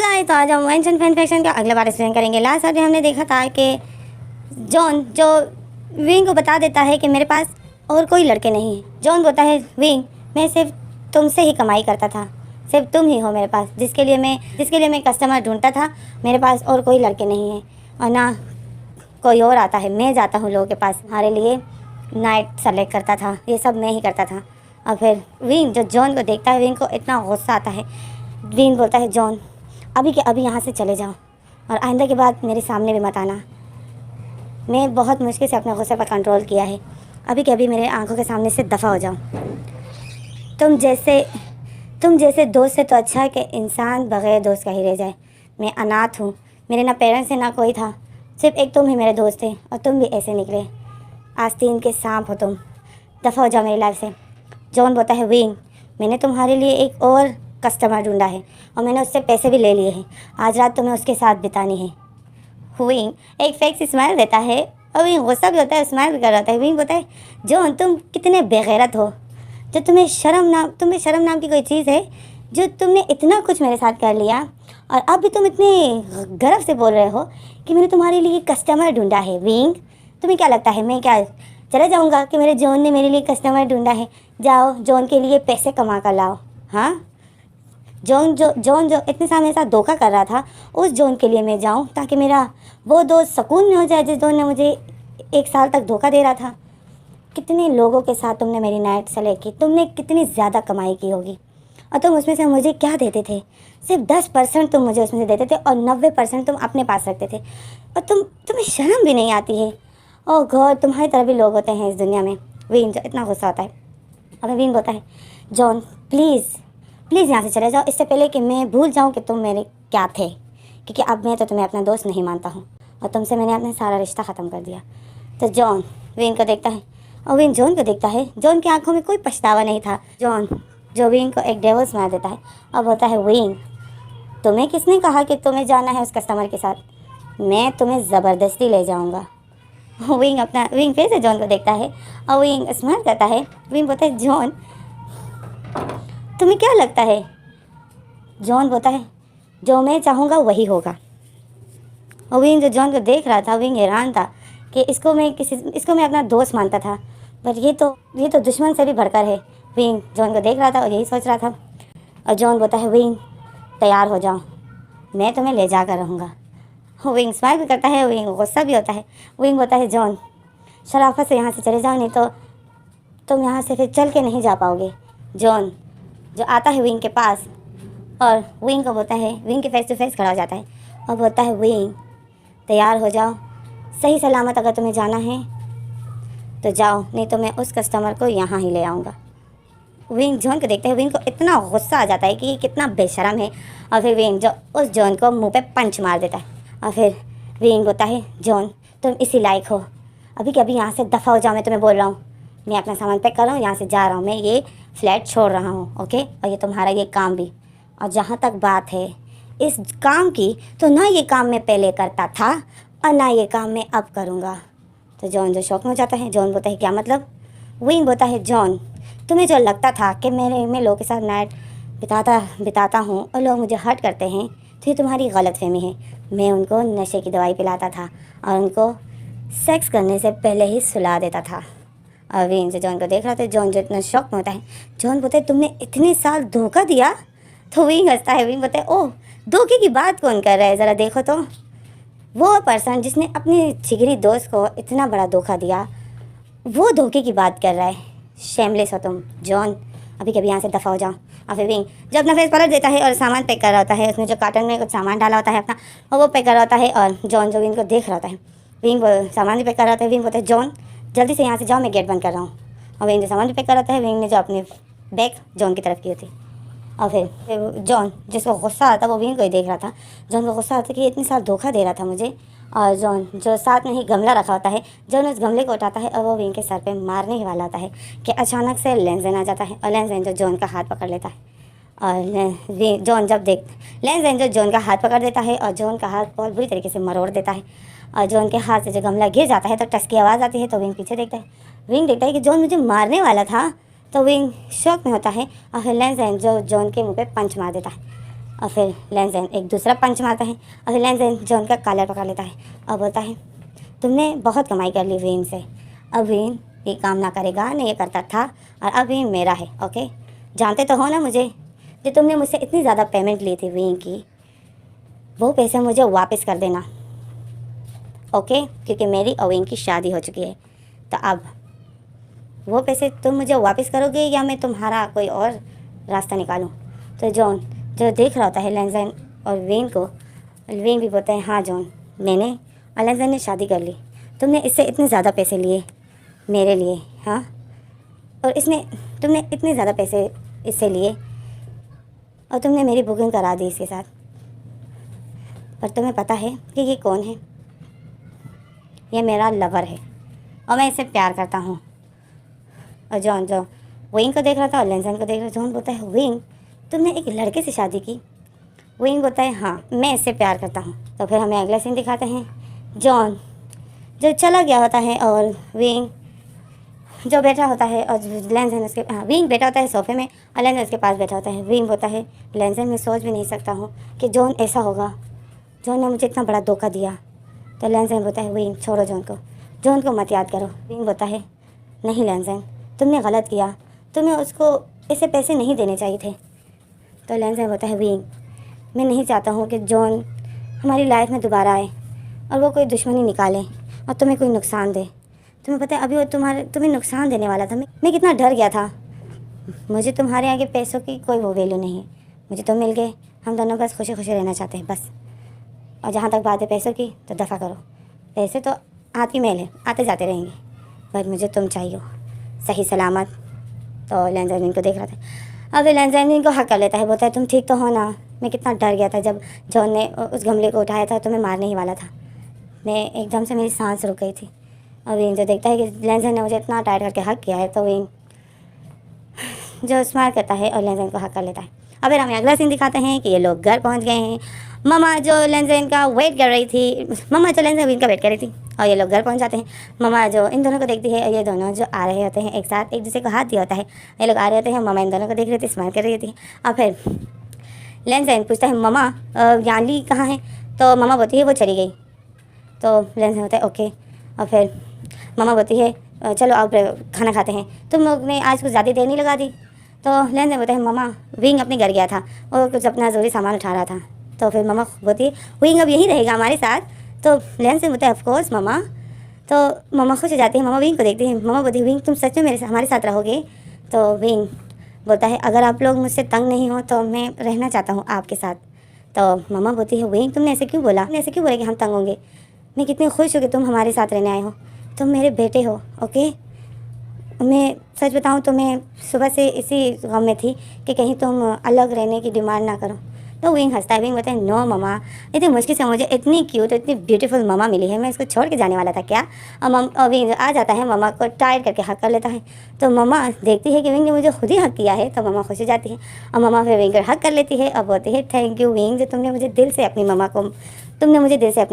Guys, तो आज हम मेंशन फैन फैक्शन का अगला बार एक्सप्लेन करेंगे। लास्ट टाइम हमने देखा था कि जॉन जो विंग को बता देता है कि मेरे पास और कोई लड़के नहीं है। जॉन बोलता है विंग, मैं सिर्फ तुमसे ही कमाई करता था, सिर्फ तुम ही हो मेरे पास, जिसके लिए मैं कस्टमर ढूंढता था। मेरे पास और कोई लड़के नहीं है और ना कोई और आता है। मैं जाता हूँ लोगों के पास, हमारे लिए नाइट सेलेक्ट करता था, ये सब मैं ही करता था। और फिर विंग जो जॉन को देखता है, विंग को इतना गुस्सा आता है। विंग बोलता है जॉन, अभी के अभी यहाँ से चले जाओ और आइंदा के बाद मेरे सामने भी मत आना। मैं बहुत मुश्किल से अपने गुस्से पर कंट्रोल किया है, अभी के अभी मेरे आंखों के सामने से दफ़ा हो जाओ। तुम जैसे दोस्त से तो अच्छा है कि इंसान बगैर दोस्त का ही रह जाए। मैं अनाथ हूँ, मेरे ना पेरेंट्स से ना कोई था, सिर्फ एक तुम ही मेरे दोस्त थे और तुम भी ऐसे निकले। आस्तीन के सांप हो तुम, दफ़ा हो जाओ मेरी लाइफ से। जॉन बोलता है विंग, मैंने तुम्हारे लिए एक और कस्टमर ढूंढा है और मैंने उससे पैसे भी ले लिए हैं। आज रात तुम्हें उसके साथ बितानी है। विंग एक फेक स्माइल देता है और विंग गुस्सा भी होता है, स्माइल भी कर रहा है। विंग बोलता है जॉन, तुम कितने बेगैरत हो, जो तुम्हें शर्म नाम की कोई चीज़ है, जो तुमने इतना कुछ मेरे साथ कर लिया और अब भी तुम इतने गर्व से बोल रहे हो कि मैंने तुम्हारे लिए कस्टमर ढूंढा है। विंग, तुम्हें क्या लगता है मैं क्या चले जाऊंगा कि मेरे जॉन ने मेरे लिए कस्टमर ढूंढा है? जाओ जॉन के लिए पैसे कमा कर लाओ। हाँ, जॉन जो इतने साल मेरे साथ धोखा कर रहा था, उस जॉन के लिए मैं जाऊं ताकि मेरा वो दोस्त सुकून में हो जाए जिस जॉन ने मुझे 1 साल तक धोखा दे रहा था। कितने लोगों के साथ तुमने मेरी नाइट सेलेक्ट की, तुमने कितनी ज़्यादा कमाई की होगी और तुम उसमें से मुझे क्या देते थे? सिर्फ 10% तुम मुझे उसमें से देते थे और 90% तुम अपने पास रखते थे। और तुम्हें शर्म भी नहीं आती है? ओह गॉड, तुम्हारी तरह भी लोग होते हैं इस दुनिया में। विन जो इतना गुस्सा होता है। अब विन बोलता है जॉन प्लीज़ यहाँ से चले जाओ, इससे पहले कि मैं भूल जाऊँ कि तुम मेरे क्या थे, क्योंकि अब मैं तो तुम्हें अपना दोस्त नहीं मानता हूँ और तुमसे मैंने अपना सारा रिश्ता ख़त्म कर दिया। तो जॉन विन को देखता है और विन जॉन को देखता है। जॉन की आंखों में कोई पछतावा नहीं था। जॉन जो विन को एक डेविल्स मार देता है और बोलता है विन, तुम्हें किसने कहा कि तुम्हें जाना है उस कस्टमर के साथ? मैं तुम्हें ज़बरदस्ती ले जाऊँगा। विंग फिर से जॉन को देखता है और विंग स्माइल करता है। विंग बोलता है जॉन, तुम्हें क्या लगता है? जॉन बोलता है जो मैं चाहूँगा वही होगा। और विंग जो जॉन को देख रहा था, विंग हैरान था कि इसको मैं अपना दोस्त मानता था, बट ये तो दुश्मन से भी बढ़कर है। विंग जॉन को देख रहा था और यही सोच रहा था। और जॉन बोलता है विंग, तैयार हो जाओ, मैं तुम्हें ले जा कर रहूँगा। विंग स्माइल भी करता है, विंग गुस्सा भी होता है। विंग बोलता है जॉन, शराफत से यहाँ से चले जाओ, नहीं तो तुम यहाँ से फिर चल के नहीं जा पाओगे। जॉन जो आता है विंग के पास और विंग को बोलता है, विंग के फेस टू फेस खड़ा हो जाता है और बोलता है विंग, तैयार हो जाओ, सही सलामत अगर तुम्हें जाना है तो जाओ, नहीं तो मैं उस कस्टमर को यहाँ ही ले आऊँगा। विंग जॉन को देखते हैं, विंग को इतना गुस्सा आ जाता है कि कितना बेशरम है और फिर विंग जो उस जॉन को मुंह पे पंच मार देता है। और फिर विंग बोलता है जॉन, तुम इसी लायक हो, अभी के अभी यहाँ से दफ़ा हो जाओ, मैं तुम्हें बोल रहा हूँ। मैं अपना सामान पैक कर रहा हूँ, यहाँ से जा रहा हूँ, मैं ये फ्लैट छोड़ रहा हूँ, ओके? और ये तुम्हारा ये काम भी। और जहाँ तक बात है इस काम की, तो ना ये काम मैं पहले करता था और ना ये काम मैं अब करूँगा। तो जॉन जो शौक में हो जाता है। जॉन बोलता है क्या मतलब? विंग बोलता है जॉन, तुम्हें जो लगता था कि मैं लोगों के साथ नाइट बिताता हूँ और लोग मुझे हर्ट करते हैं, तो ये तुम्हारी गलतफहमी है। मैं उनको नशे की दवाई पिलाता था और उनको सेक्स करने से पहले ही सुला देता था। और विंग जो जॉन को देख रहा था, जॉन जो इतना शौक में होता है। जॉन बोलता है तुमने इतने साल धोखा दिया? तो विंग हंसता है। विंग बोलता है ओह, धोखे की बात कौन कर रहा है, ज़रा देखो तो। वो पर्सन जिसने अपने जिगरी दोस्त को इतना बड़ा धोखा दिया, वो धोखे की बात कर रहा है। शेमलेस हो तुम जॉन, अभी कभी यहाँ से दफ़ा हो जाओ। और फिर विंग जब अपना फेस पलट देता है और सामान पैक कर रहा होता है, उसमें जो कार्टन में कुछ सामान डाला होता है अपना, और वो पैक कर रहा होता है। और जॉन जो विंग को देख रहा होता है, विंग सामान भी पैक कर रहा होता है। विंग बोलता है जॉन, जल्दी से यहाँ से जाओ, मैं गेट बंद कर रहा हूँ। और विंग जो सामान भी पैक कर रहा होता है, विंग ने जो अपनी बैग जॉन की तरफ की होती। और फिर जॉन जिसको गुस्सा आता वो विंग को ही देख रहा था। जॉन को गुस्सा आता कि इतनी साल धोखा दे रहा था मुझे। और जॉन जो साथ में ही गमला रखा होता है, जॉन उस गमले को उठाता है और वो विंग के सर पे मारने ही वाला होता है कि अचानक से लेंसडेन आ जाता है और लेंसडेन जो जॉन का हाथ पकड़ लेता है। और जॉन जब लेंसडेन जो जॉन का हाथ पकड़ देता है और जॉन का हाथ बहुत बुरी तरीके से मरोड़ देता है। और जॉन के हाथ से जो गमला गिर जाता है तो टस की आवाज़ आती है। तो विंग पीछे देखता है। विंग देखता है कि जॉन मुझे मारने वाला था। तो विंग शौक में होता है और फिर लेंसडेन जो जॉन के मुँह पे पंच मार देता है। और फिर लेंजन एक दूसरा पंच मारता है और फिर लेंजन जॉन का कॉलर पकड़ लेता है और बोलता है तुमने बहुत कमाई कर ली वेन से, अब वेन ये काम ना करेगा, नहीं ये करता था और अब वेन मेरा है। ओके, जानते तो हो ना मुझे, जो तुमने मुझसे इतनी ज़्यादा पेमेंट ली थी वेन की, वो पैसे मुझे वापस कर देना। ओके, क्योंकि मेरी और वेन की शादी हो चुकी है। तो अब वो पैसे तुम मुझे वापस करोगे या मैं तुम्हारा कोई और रास्ता निकालूं? तो जॉन जो देख रहा होता है लेंजन और वेन को, वेन भी बोलता है हाँ जॉन, मैंने और लेंजन ने शादी कर ली, तुमने इससे इतने ज़्यादा पैसे लिए मेरे लिए, हाँ, और तुमने इतने ज़्यादा पैसे इससे लिए और तुमने मेरी बुकिंग करा दी इसके साथ, पर तुम्हें पता है कि ये कौन है? ये मेरा लवर है और मैं इससे प्यार करता हूँ। और जॉन जो वेन को देख रहा था और लेंजन को देख रहा था, जॉन बोलता है वेन तुमने एक लड़के से शादी की? वेन बोलता है हाँ, मैं इससे प्यार करता हूँ। तो फिर हमें अगला सीन दिखाते हैं, जॉन जो चला गया होता है और वेन जो बैठा होता है और लेंजन उसके वेन बैठा होता है सोफे में और लेंजन उसके पास बैठा होता है। वेन बोलता है लेंजन मैं सोच भी नहीं सकता हूँ कि जॉन ऐसा होगा, जॉन ने मुझे इतना बड़ा धोखा दिया। तो लेंजन बोलता है वेन छोड़ो जॉन को मत याद करो। वेन बोलता है नहीं लेंजन, तुमने गलत किया, तुम्हें उसको ऐसे पैसे नहीं देने चाहिए थे। तो लेंजन बोलता है वेन मैं नहीं चाहता हूँ कि जॉन हमारी लाइफ में दोबारा आए और वो कोई दुश्मनी निकाले और तुम्हें कोई नुकसान दे। तुम्हें पता है अभी वो तुम्हें नुकसान देने वाला था। मैं कितना डर गया था। मुझे तुम्हारे आगे पैसों की कोई वो वैल्यू नहीं है, मुझे तो मिल गए, हम दोनों बस खुशी खुशी रहना चाहते हैं बस। और जहाँ तक बात है पैसों की तो दफ़ा करो, पैसे तो हाथ की मैल है, आते जाते रहेंगे, बस मुझे तुम चाहिए सही सलामत। तो लेंजन को देख रहा था। अब लेंजन को हक कर लेता है, बोलता है तुम ठीक तो हो ना? मैं कितना डर गया था जब जॉन ने उस गमले को उठाया था तो मैं मारने ही वाला था, मैं एकदम से मेरी सांस रुक गई थी। और वेन जो देखता है कि लेंजन ने मुझे इतना टाइट करके हक किया है तो वेन जो स्माइल करता है और लेंजन को हक कर लेता है। अब फिर हमें अगला सीन दिखाते हैं कि ये लोग घर पहुंच गए हैं। ममा जो लेंजन का वेट कर रही थी, ममा जो लेंजन वेन का वेट कर रही थी और ये लोग घर पहुंच जाते हैं। ममा जो इन दोनों को देखती है और ये दोनों जो आ रहे होते हैं एक साथ, एक दूसरे को हाथ दिया होता है, ये लोग आ रहे होते हैं। ममा इन दोनों को देख रही थी, स्माइल कर रही थी। और फिर लेंजन पूछता है ममा याली कहाँ है? तो ममा बोलती है वो चली गई। तो लेंजन होता है ओके। और फिर ममा बोलती है चलो अब खाना खाते हैं, तुम लोग ने आज कुछ ज़्यादा देर नहीं लगा दी। तो लेंजन बोलता है ममा विंग अपने घर गया था और कुछ अपना ज़रूरी सामान उठा रहा था। तो फिर ममा बोलती है विंग अब यहीं रहेगा हमारे साथ। तो लेंजन बोलता है ऑफकोर्स ममा। तो ममा खुश हो जाती है, ममा विंग को देखती है, ममा बोलती है विंग तुम सच में हमारे साथ रहोगे? तो विंग बोलता है अगर आप लोग मुझसे तंग नहीं हो तो मैं रहना चाहता हूँ आपके साथ। तो ममा बोलती है विंग तुमने ऐसे क्यों बोला, ऐसे क्यों बोला कि हम तंग होंगे? मैं कितनी खुश हूँ कि तुम हमारे साथ रहने आए हो, तुम मेरे बेटे हो। ओके, मैं सच बताऊँ तो मैं सुबह से इसी गम में थी कि कहीं तुम अलग रहने की डिमांड ना करो। तो विंग हंसता है, विंग बोलता है नो ममा, इतनी मुश्किल से मुझे इतनी क्यूट इतनी ब्यूटीफुल ममा मिली है, मैं इसको छोड़ के जाने वाला था क्या? और विंग आ जाता है, ममा को टाइट करके हक कर लेता है। तो ममा देखती है कि विंग ने मुझे खुद ही हक किया है, तो ममा खुश हो जाती है और ममा फिर विंग को हक कर लेती है और बोलती है थैंक यू विंग, जो तुमने मुझे दिल से अपनी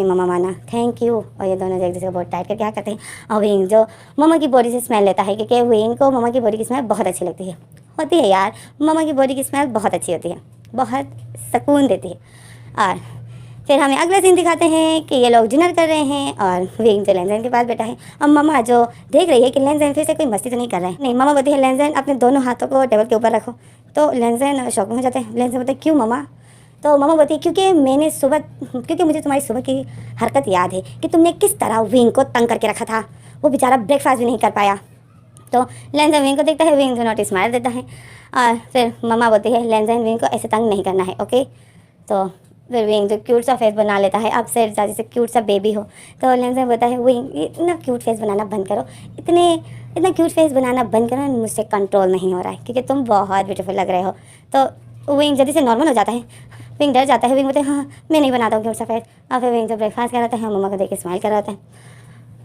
ममा माना, थैंक यू। और ये दोनों एक दूसरे को बहुत टाइट करके हक करते हैं। और विंग जो ममा की बॉडी से स्मेल लेता है क्योंकि विंग को ममा की बॉडी की स्मेल बहुत अच्छी लगती है, होती है यार, ममा की बॉडी की स्मेल बहुत अच्छी होती है, बहुत सुकून देती है। और फिर हमें अगला सीन दिखाते हैं कि ये लोग डिनर कर रहे हैं और विंग जो लेंजन के पास बैठा है और ममा जो देख रही है कि लेंजन फिर से कोई मस्ती तो नहीं कर रहा है। नहीं, ममा बोलती है लेंजन अपने दोनों हाथों को टेबल के ऊपर रखो। तो लेंजन शौक में हो जाते हैं। लेंजन बोलते हैं क्यों ममा? तो ममा बोलती है क्योंकि मुझे तुम्हारी सुबह की हरकत याद है कि तुमने किस तरह विंग को तंग करके रखा था, वो बेचारा ब्रेकफास्ट भी नहीं कर पाया। तो लेंजन विंग को देखता है, विंग जो नोटिस मार देता है और फिर ममा बोलती है लेंजन विंग को ऐसे तंग नहीं करना है। ओके, तो फिर विंग जो क्यूट सा फेस बना लेता है, अब से जैसे क्यूट सा बेबी हो। तो लेंजन बोलता है विंग इतना क्यूट फेस बनाना बंद करो, इतना क्यूट फेस बनाना बंद करो, मुझसे कंट्रोल नहीं हो रहा है क्योंकि तुम बहुत ब्यूटीफुल लग रहे हो। तो विंग जल्दी से नॉर्मल हो जाता है, विंग डर जाता है, विंग बोलते हैं हाँ मैं नहीं बनाता हूँ क्यूट सा फेस। और फिर विंग जब ब्रेकफास्ट कर रहा था मम्मा को देख के स्माइल कर रहा होता है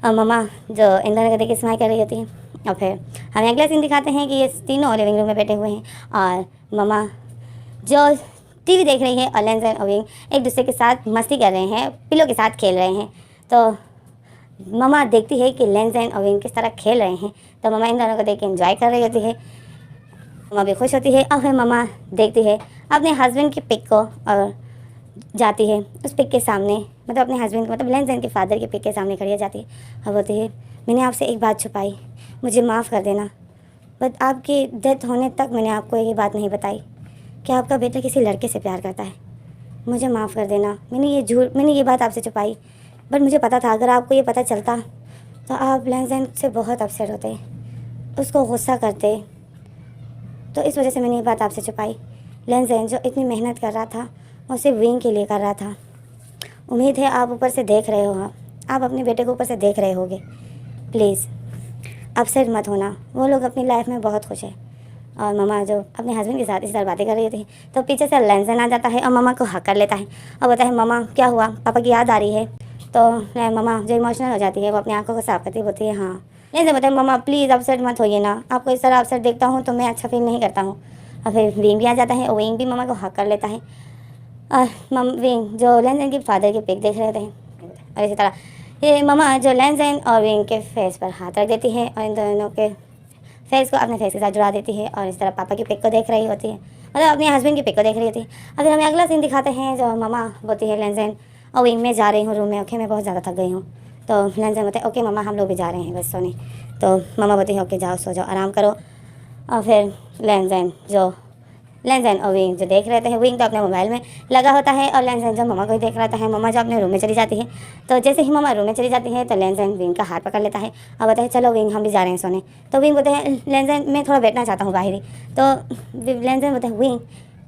और मम्मा जो इन दोनों को देख के स्माइल कर रही होती है। और फिर हमें अगला सीन दिखाते हैं कि ये तीनों लिविंग रूम में बैठे हुए हैं और मम्मा जो टीवी देख रही है और लेंजन और विंग एक दूसरे के साथ मस्ती कर रहे हैं, पिलो के साथ खेल रहे हैं। तो मम्मा देखती है कि लेंजन और विंग किस तरह खेल रहे हैं, तो मम्मा इन दोनों को देख के एंजॉय कर रही होती है। मम्मा भी खुश होती है और फिर मम्मा देखती है अपने हस्बैंड की पिक को और जाती है उस पिक के सामने, मतलब अपने हस्बैंड मतलब लेंजन के फादर के पिक के सामने खड़ी हो जाती है और बोलती है, मैंने आपसे एक बात छुपाई, मुझे माफ़ कर देना, बट आपकी डेथ होने तक मैंने आपको ये बात नहीं बताई कि आपका बेटा किसी लड़के से प्यार करता है। मुझे माफ़ कर देना, मैंने ये बात आपसे छुपाई, बट मुझे पता था अगर आपको ये पता चलता तो आप लेंजन से बहुत अपसेट होते, उसको गुस्सा करते, तो इस वजह से मैंने ये बात आपसे छुपाई। लेंजन जो इतनी मेहनत कर रहा था वो सिर्फ विंग के लिए कर रहा था। उम्मीद है आप ऊपर से देख रहे हो, आप अपने बेटे को ऊपर से देख रहे होगे। प्लीज़ अपसेट मत होना, वो लोग अपनी लाइफ में बहुत खुश है। और मम्मा जो अपने हस्बैंड के साथ इस तरह बातें कर रही थी तो पीछे से लेंजन आ जाता है और मम्मा को हक कर लेता है और बोलता है, मम्मा क्या हुआ, पापा की याद आ रही है। तो मम्मा जो इमोशनल हो जाती है वो अपनी आंखों को साफ करती बोलती है, हाँ। लेंजन बोलता है, मम्मा प्लीज़ अपसेट मत होइए ना, आपको इस तरह अपसेट देखता हूँ तो मैं अच्छा फील नहीं करता हूँ। और फिर विंग भी आ जाता है और विंग भी मम्मा को हक कर लेता है। और विंग जो लेंजन के फादर की पिक देख रहे थे और इसी तरह ये मम्मा जो लेंजन और विंग के फेस पर हाथ रख देती है और इन दोनों के फेस को अपने फेस के साथ जुड़ा देती है और इस तरह पापा की पिक को देख रही होती है, मतलब अपने हस्बैंड की पिक को देख रही होती है। अब फिर हमें अगला सीन दिखाते हैं जो मम्मा बोलती है लेंजन और विंग में जा रही हूँ रूम में, ओके मैं बहुत ज़्यादा थक गई हूँ। तो लेंजन बोलते हैं, ओके मम्मा हम लोग भी जा रहे हैं बस सोने। तो मम्मा बोलती है, ओके जाओ सो जाओ आराम करो। और फिर लेंजन और विंग जो देख रहे थे, विंग तो अपने मोबाइल में लगा होता है और लेंजन जो मम्मा को ही देख रहा है। मम्मा जो अपने रूम में चली जाती है तो जैसे ही मम्मा रूम में चली जाती है तो लेंजन विंग का हाथ पकड़ लेता है और बोलता है, चलो विंग हम भी जा रहे हैं सोने। तो विंग बोलते हैं, लेंजन मैं थोड़ा बैठना चाहता हूँ बाहर ही। तो लेंजन बोलते हैं, विंग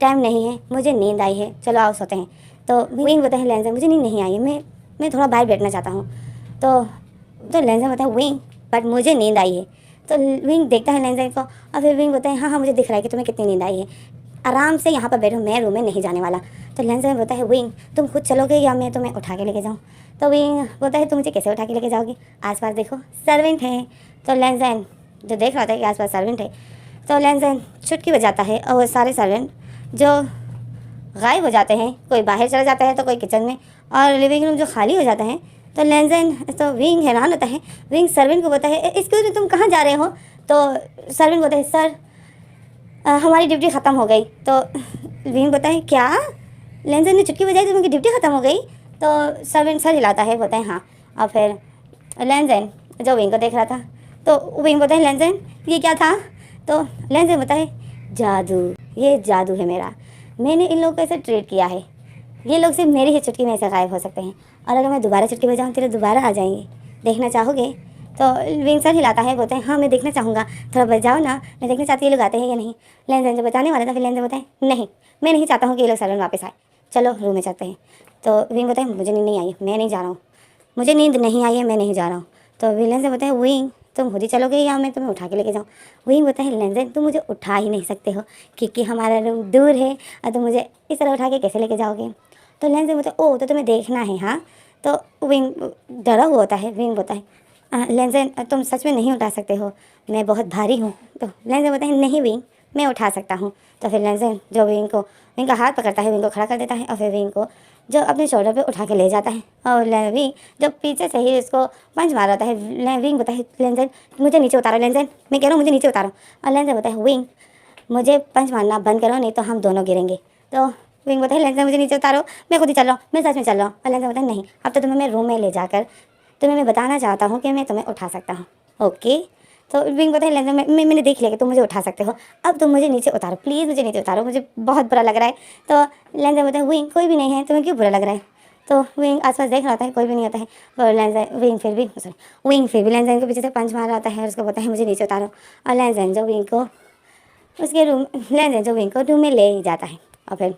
टाइम नहीं है, मुझे नींद आई है, चलो आओ सोते हैं। तो विंग बोलते हैं, लेंजन मुझे नींद नहीं आई है, मैं थोड़ा बाहर बैठना चाहता हूँ। तो लेंजन बोलता है, विंग बट मुझे नींद आई है। तो विंग देखता है लेंजन को और फिर विंग बोलता है, हाँ हाँ मुझे दिख रहा है कि तुम्हें कितनी नींद आई है, आराम से यहाँ पर बैठो, मैं रूम में नहीं जाने वाला। तो लेंजन बोलता है, विंग तुम खुद चलोगे या मैं तुम्हें उठा के लेके जाऊँ। तो विंग बोलता है, तुम मुझे कैसे उठा के लेके जाओगे, आसपास देखो सर्वेंट है। तो लेंजन जो देख रहा था कि आसपास सर्वेंट है तो लेंजन चुटकी बजाता है और वो सारे सर्वेंट जो गायब हो जाते हैं, कोई बाहर चला जाता है तो कोई किचन में, और लिविंग रूम जो खाली हो जाता है। तो लेंजन तो विंग हैरान होता है, विंग सर्वेंट को बोलता है, एक्सक्यूज मी तुम कहाँ जा रहे हो। तो सर्वेंट बोलता है, सर हमारी ड्यूटी ख़त्म हो गई। तो विंग बोलता है, क्या लेंजन ने चुटकी बजाई तो उनकी ड्यूटी ख़त्म हो गई। तो सर्वेंट सर हिलाता है, बोलता है हाँ। और फिर लेंजन जो विंग को देख रहा था तो विंग बोलता है, लेंजन ये क्या था। तो लेंजन बोलता है, जादू, ये जादू है मेरा, मैंने इन लोगों को ऐसे ट्रीट किया है, ये लोग सिर्फ मेरी ही चुटकी में ऐसे गायब हो सकते हैं और अगर मैं दोबारा चुटकी बजाऊँ तो दोबारा आ जाएंगे, देखना चाहोगे। तो विंग सर हिलाता है, बोलते हैं हाँ मैं देखना चाहूँगा, थोड़ा बजाओ ना, मैं देखना चाहती हूँ ये लोग आते हैं या नहीं। लेंजन जो बताने वाला था फिर लेंजन बोलता है, नहीं मैं नहीं चाहता हूँ कि ये लोग सर्वेंट वापस आए, चलो रूम में चलते हैं। तो विंग बोलता है, मुझे नींद नहीं आई है, मैं नहीं जा रहा हूँ, मुझे नींद नहीं आई है, मैं नहीं जा रहा हूँ। तो लेंजन बोलता है, विंग तुम खुद ही चलोगे या मैं तुम्हें उठा के लेके जाऊँ। विंग बोलता है, लेंजन तुम मुझे उठा ही नहीं सकते हो क्योंकि हमारा रूम दूर है और तुम मुझे इस तरह उठा के कैसे लेके जाओगे। तो लेंजन बोलता है, ओ तो तुम्हें देखना है हाँ। तो विंग डरा हुआ होता है, विंग बोलता है, लेंजन तुम सच में नहीं उठा सकते हो, मैं बहुत भारी हूँ। तो लेंजन बोलता है, नहीं विंग मैं उठा सकता हूँ। तो फिर लेंजन जो विंग का हाथ पकड़ता है, विंग को खड़ा कर देता है और फिर विंग को जो अपने शोल्डर पे उठा के ले जाता है और विंग जब पीछे से ही उसको पंच मार रहा है। विंग बोलता है, लेंजन मुझे नीचे उतारो, लेंजन मैं कह रहा हूँ मुझे नीचे उतारो। और लेंजन बोलता है, विंग मुझे पंच मारना बंद करो नहीं तो हम दोनों गिरेंगे। तो विंग बोलता है, लेंजन मुझे नीचे उतारो, मैं खुद ही चल रहा हूँ, मैं सच में चल रहा हूँ। और लेंजन बोलता है, नहीं अब तो तुम्हें मैं रूम में ले जाकर तुम्हें मैं बताना चाहता हूँ कि मैं तुम्हें उठा सकता हूँ, ओके। तो विंग बोलता है, लेंजन मैंने देख लिया कि तुम मुझे उठा सकते हो, अब तुम मुझे नीचे उतारो, प्लीज़ मुझे नीचे उतारो, मुझे बहुत बुरा लग रहा है। तो लेंजन बोलता है, विंग कोई भी नहीं है, तुम्हें क्यों बुरा लग रहा है। तो विंग आसपास देख रहा था है, कोई भी नहीं होता है। तो लेंजन विंग फिर भी लेंजन के पीछे से पंच मार रहा होता है और उसको बोलता है, मुझे नीचे उतारो। और लेंजन जो विंग को रूम में ले जाता है और फिर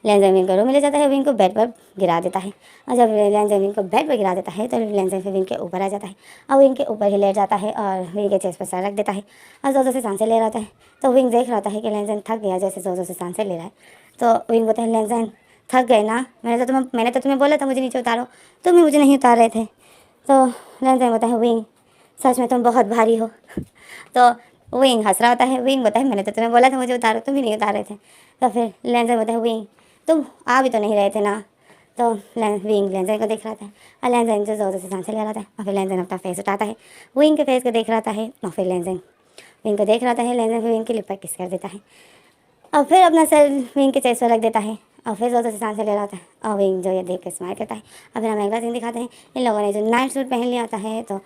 लेंजन विंग को रूम में ले जाता है, विंग को बेड पर गिरा देता है। और जब लेंजन विंग को बेड पर गिरा देता है तो लेंजन फिर विंग के ऊपर आ जाता है और विंग के ऊपर ही लेट जाता है और विंग के चेस्ट पर सर रख देता है और ज़ोर ज़ोर से सांसें ले रहा होता है। तो विंग देख रहा होता है कि लेंजन थक गया, जैसे ज़ोर ज़ोर से सांसें ले रहा है। तो विंग बोलता है, लेंजन थक गए ना, मैंने तो तुम्हें बोला था मुझे नीचे उतारो, तुम ही मुझे नहीं उतार रहे थे। तो लेंजन बोलता है, विंग सच में तुम बहुत भारी हो। तो विंग हंस रहा होता है, विंग बोलता है, मैंने तो तुम्हें बोला था मुझे उतारो, तुम ही नहीं उतार रहे थे। तो फिर लेंजन बोलता है, विंग तुम आ भी तो नहीं रहे थे ना। तो विंग लेंजन को देख रहा था और लेंजन जो ज़ोर से सांसें ले रहा था और फिर लेंजन अपना फेस उठाता है, विंग के फेस को देख रहा था और फिर लेंजन विंग को देख रहा होता है, लेंजन फिर विंग के लिप पर किस कर देता है और फिर अपना सर विंग के चेस्ट पर रख देता है और फिर जोर से सांस ले रहा होता है और विंग जो ये देख के स्माइल करता है। और फिर हमें अगला सीन दिखाते हैं, इन लोगों ने जो नाइट सूट पहन लिया होता है, तो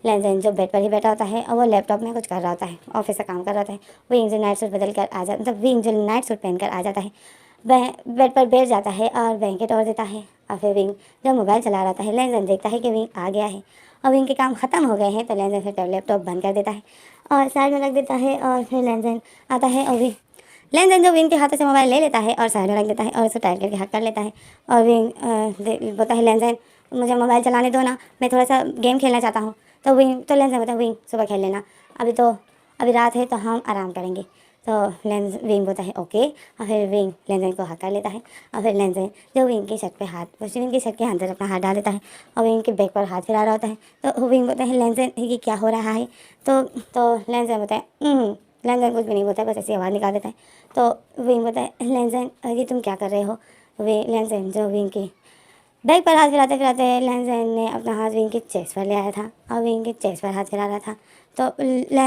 लेंजन जो बेड पर ही बैठा होता है और वो लैपटॉप में कुछ कर रहा होता है, ऑफिस का काम कर रहा होता है। विंग जो नाइट सूट बदल कर आ जाता, मतलब विंग जो नाइट सूट पहन कर आ जाता है, वह बेड पर बैठ जाता है और ब्लैंकेट ओढ़ देता है। और फिर विंग जब मोबाइल चला रहा है, लेंजन देखता है कि विंग आ गया है और विंग के काम ख़त्म हो गए हैं, तो लेंजन फिर लैपटॉप बंद कर देता है और साइड में रख देता है। और फिर लेंजन आता है और विंग लेंजन जो विंग के हाथों से मोबाइल ले लेता है और साइड में रख देता है और उसे टाइट करके हक कर लेता है। और विंग बोलता है, लेंजन मुझे मोबाइल चलाने दो ना, मैं थोड़ा सा गेम खेलना चाहता हूँ। तो लेंजन बोलता है, विंग सुबह खेल लेना, अभी रात है तो हम आराम करेंगे। तो विंग बोलता है ओके। और फिर विंग लेंजन को हक कर लेता है और फिर लेंजन जो विंग की शर्ट पे विंग की शर्ट के अंदर अपना हाथ डाल देता है और विंग के बैक पर हाथ फिरा रहा होता है। तो विंग बोलता है, लेंजन ये क्या हो रहा है? तो लेंजन बोलता है लेंजन कुछ भी नहीं बोलता है, बस ऐसी आवाज़ निकाल देता है। तो विंग बोलता है, लेंजन ये तुम क्या कर रहे हो? लेंजन जो विंग की बैग पर हाथ फिराते फिराते लेंजन ने अपना हाथ विंग के चेस्ट पर ले आया था और विंग के चेस्ट पर हाथ फिरा रहा था। तो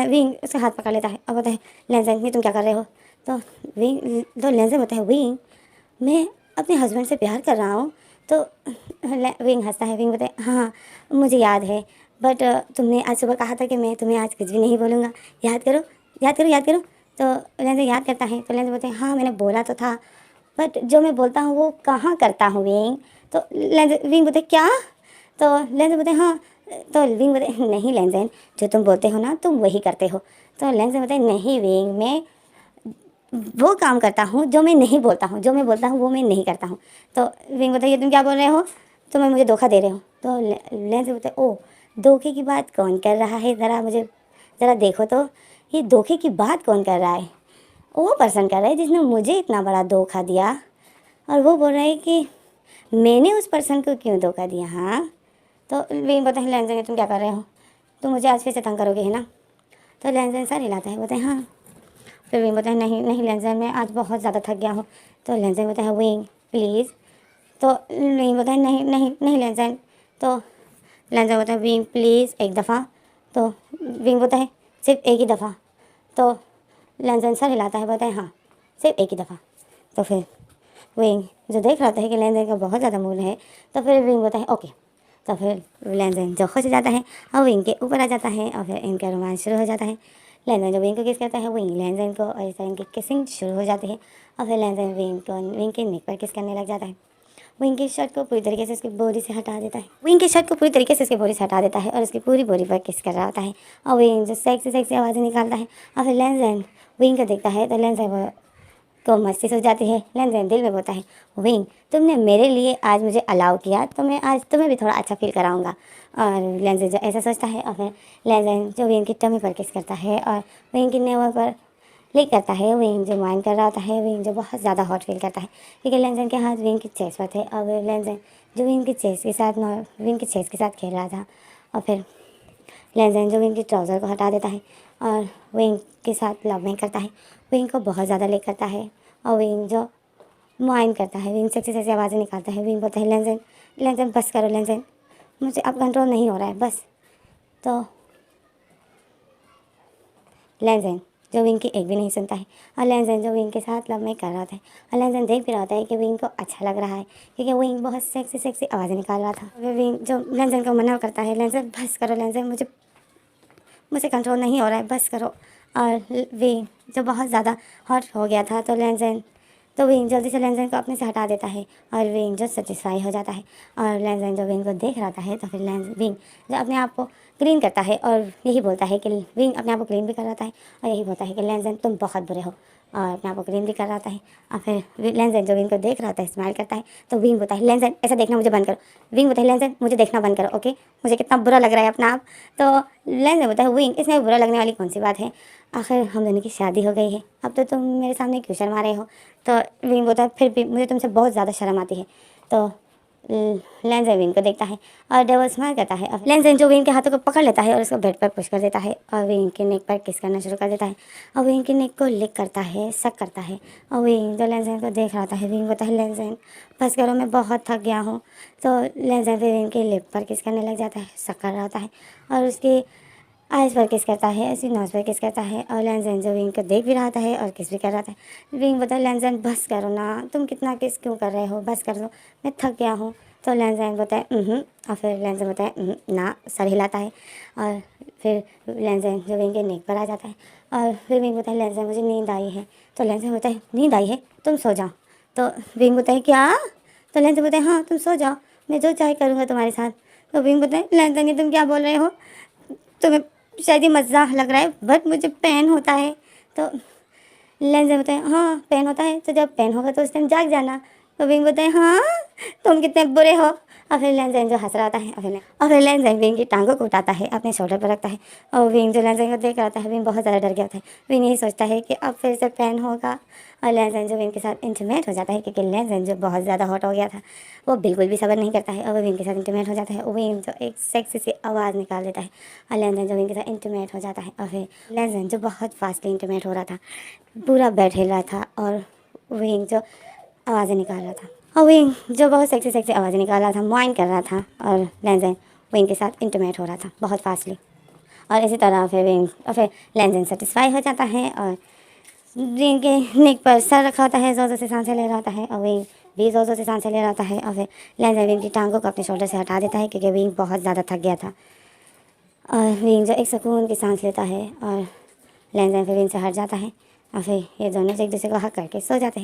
विंग उसका हाथ पकड़ लेता है और बोलता है, लेंजन ये तुम क्या कर रहे हो? तो लेंजन बोलता है, विंग मैं अपने हस्बैंड से प्यार कर रहा हूँ। तो विंग हंसता है। विंग बोलता है, हाँ मुझे याद है, बट तुमने आज सुबह कहा था कि मैं तुम्हें आज कुछ भी नहीं बोलूँगा, याद करो याद करो याद करो। तो लेंजन याद करता है। तो लेंजन बोलते हैं, हाँ मैंने बोला तो था, बट जो मैं बोलता हूँ वो कहाँ करता हूँ विंग। तो विंग बोलते क्या? तो लेंजन बोलते हाँ। तो विंग बोलते नहीं लेंजन, जो तुम बोलते हो ना तुम वही करते हो। तो लेंजन बोलते नहीं विंग, मैं वो काम करता हूँ जो मैं नहीं बोलता हूँ, जो मैं बोलता हूँ वो मैं नहीं करता हूँ। तो विंग बोलते ये तुम क्या बोल रहे हो? तुम्हें मुझे धोखा दे रहे हो। तो लेंजन बोलते ओ धोखे की बात कौन कर रहा है, ज़रा देखो तो ये धोखे की बात कौन कर रहा है? वो पर्सन कर रहा है जिसने मुझे इतना बड़ा धोखा दिया और वो बोल रहा है कि मैंने उस पर्सन को क्यों धोखा दिया। हाँ तो विंग बोलता है, लेंजन तुम क्या कर रहे हो? तुम मुझे आज फिर से तंग करोगे है ना? तो लेंजन सर हिलाता है, बोलते हैं हाँ। फिर विंग बोलता है नहीं नहीं लेंजन, मैं आज बहुत ज़्यादा थक गया हूँ। तो लेंजन बोलता है, विंग प्लीज़। तो विंग बोलता है नहीं नहीं नहीं लेंजन। तो लेंजन बोलता है, विंग प्लीज़ एक दफ़ा। तो विंग बोलता है, सिर्फ एक ही दफ़ा। तो लेंजन सर हिलाता है, बोलता है हाँ सिर्फ एक ही दफ़ा। तो फिर विंग जो देख रहा था है कि लेंजन का बहुत ज़्यादा मूड है, तो फिर विंग बोलता है ओके। तो फिर लेंजन जो खुश हो जाता है और विंग के ऊपर आ जाता है और फिर इनका रोमांस शुरू हो जाता है। लेंजन जो विंग को किस करता है, विंग लेंजन को, और इस तरह इनकी किसिंग शुरू हो जाती है। और फिर लेंजन विंग के नेक पर किस करने लग जाता है। विंग की शर्ट को पूरी तरीके से उसकी बॉडी से हटा देता है। विंग की शर्ट को पूरी तरीके से उसकी बॉडी से हटा देता है और उसकी पूरी बॉडी पर किस कर रहा होता है। और विंग जो सेक्सी सेक्सी आवाज़ें निकालता है। और फिर लेंजन विंग को देखता है तो लेंजन को मस्ती हो जाती है। लेंजन दिल में बोलता है, विंग तुमने मेरे लिए आज मुझे अलाउ किया तो मैं आज तुम्हें भी थोड़ा अच्छा फील कराऊंगा। और लेंजन जो ऐसा सोचता है और फिर लेंजन जो विंग की टमी पर किस करता है और विंग की नेवर पर लिक करता है। विंग जो माइंड कर रहा होता है, विंग जो बहुत ज़्यादा हॉट फील करता है क्योंकि लेंजन के हाथ विंग की चेस्ट पर थे और लेंजन जो विंग की चेस्ट के साथ खेल रहा था। और फिर लेंजन जो विंग की ट्राउज़र को हटा देता है और विंग के साथ लव करता है। विंग को बहुत ज़्यादा लेक करता है और विंग जो माइंड करता है, विंग सेक्सी सेक्सी आवाज़ें निकालता है। विंग बोलता है, लेंजन बस करो लेंजन, मुझे अब कंट्रोल नहीं हो रहा है बस। तो लेंजन जो विंग की एक भी नहीं सुनता है और लेंजन जो विंग के साथ लव में कर रहा था और लेंजन देख भी रहा होता है कि विंग को अच्छा लग रहा है क्योंकि विंग बहुत सेक्सी सेक्सी आवाज़ें निकाल रहा था। विंग जो लेंजन को मना करता है, लेंजन बस करो लेंजन, मुझे कंट्रोल नहीं हो रहा है बस करो। और विंग जो बहुत ज़्यादा हॉट हो गया था तो विंग जल्दी से लेंजन को अपने से हटा देता है और विंग जो सेटिस्फाई हो जाता है। और लेंजन जो विंग को देख रहा था है तो फिर विंग जो अपने आप को क्लीन करता है और यही बोलता है कि विंग अपने आप को क्लीन भी कर रहा है और यही बोलता है कि लेंजन तुम बहुत बुरे हो, और अपने आप को क्लीन भी कर रहा है। और फिर लेंजन जो विंग को देख रहा था स्माइल करता है। तो विंग बोलता है, लेंजन ऐसा देखना मुझे बंद करो। विंग बोलता है, लेंजन मुझे देखना बंद करो ओके, मुझे कितना बुरा लग रहा है अपना आप। तो लेंजन बोलता है, विंग इसमें बुरा लगने वाली कौन सी बात है, आखिर हम दोनों की शादी हो गई है, अब तो तुम मेरे सामने क्यों शर्मा रहे हो। तो विंग बोलता है, फिर भी मुझे तुमसे बहुत ज़्यादा शर्म आती है। तो लेंजन विंग को देखता है और डबल स्माइल करता है। और लेंजन जो विंग के हाथों को पकड़ लेता है और उसको बेड पर पुश कर देता है और विंग के नेक पर किस करना शुरू कर देता है और विंग के नेक को लिक करता है, सक करता है। और विंग जो लेंजन को देख रहा था विंग बोलता है, लेंजन बस करो मैं बहुत थक गया हूँ। तो लेंजन फिर विंग के लिप पर किस करने लग जाता है, सक कर रहा होता है और उसकी आइस पर किस करता है, ऐसी नोज़ पर किस करता है और लैंजन जो विंग को देख भी रहा था है और किस भी कर रहा था। विंग बोलता है लैंजन बस करो ना, तुम कितना किस क्यों कर रहे हो, बस कर दो, मैं थक गया हूँ। तो लैंजन बोलता है और फिर लैंजन बोलता है ना, सर हिलाता है और फिर लैंजन जो विंग के नेक पर आ जाता है और फिर विंग बोलता है लैंजन मुझे नींद आई है। तो लैंजन बोलता है नींद आई है, तुम सो जाओ। तो विंग बोलता है क्या? तो लैंजन बोलता है हाँ तुम सो जाओ, मैं जो चाहे करूँगा तुम्हारे साथ। तो विंग बोलता है लैंजन ये तुम क्या बोल रहे हो, तुम्हें शायद ये मज़ाक लग रहा है, बट मुझे पेन होता है। तो लेंस बोलते हैं हाँ पेन होता है, तो जब पेन होगा तो उस टाइम जाग जाना। तो विंग बोलते हैं हाँ तुम कितने बुरे हो। और फिर लेंस जो हंस रहा होता है और फिर लेंस विंग की टांगों को उठाता है, अपने शोल्डर पर रखता है और विंग जो लेंस को देख रहा होता है, विंग बहुत ज़्यादा डर गया होता है। विंग यही सोचता है कि अब फिर से पेन होगा और लेंस जो विंग के साथ इंटीमेट हो जाता है, क्योंकि लेंस जो बहुत ज़्यादा हॉट हो गया था, वो बिल्कुल भी सब्र नहीं करता है और वो विंग के साथ इंटीमेट हो जाता है। और विंग जो एक सेक्सी सी आवाज़ निकाल देता है और लेंस जो विंग के साथ इंटीमेट हो जाता है और फिर लेंस जो बहुत फास्टली इंटीमेट हो रहा था, पूरा बेड हिल रहा था और विंग जो आवाज़ें निकाल रहा था और विंग जो बहुत सेक्सी सेक्सी आवाज़ें निकाल रहा था, माइंड कर रहा था और लेंजन विंग के साथ इंटीमेट हो रहा था बहुत फास्टली। और इसी तरह फिर विंग और फिर लेंजन सेटिस्फाई हो जाता है और विंग के नेक पर सर रखा होता है, ज़ोर से सांसें ले रहा होता है और विंग भी ज़ोर से सांसें ले रहा होता है और फिर लेंजन विंग की टांगों को अपने शोल्डर से हटा देता है, क्योंकि विंग बहुत ज़्यादा थक गया था। और विंग जो एक सुकून की सांस लेता है और लेंजन फिर विंग से हट जाता है और फिर ये दोनों एक दूसरे को हक करके सो जाते हैं।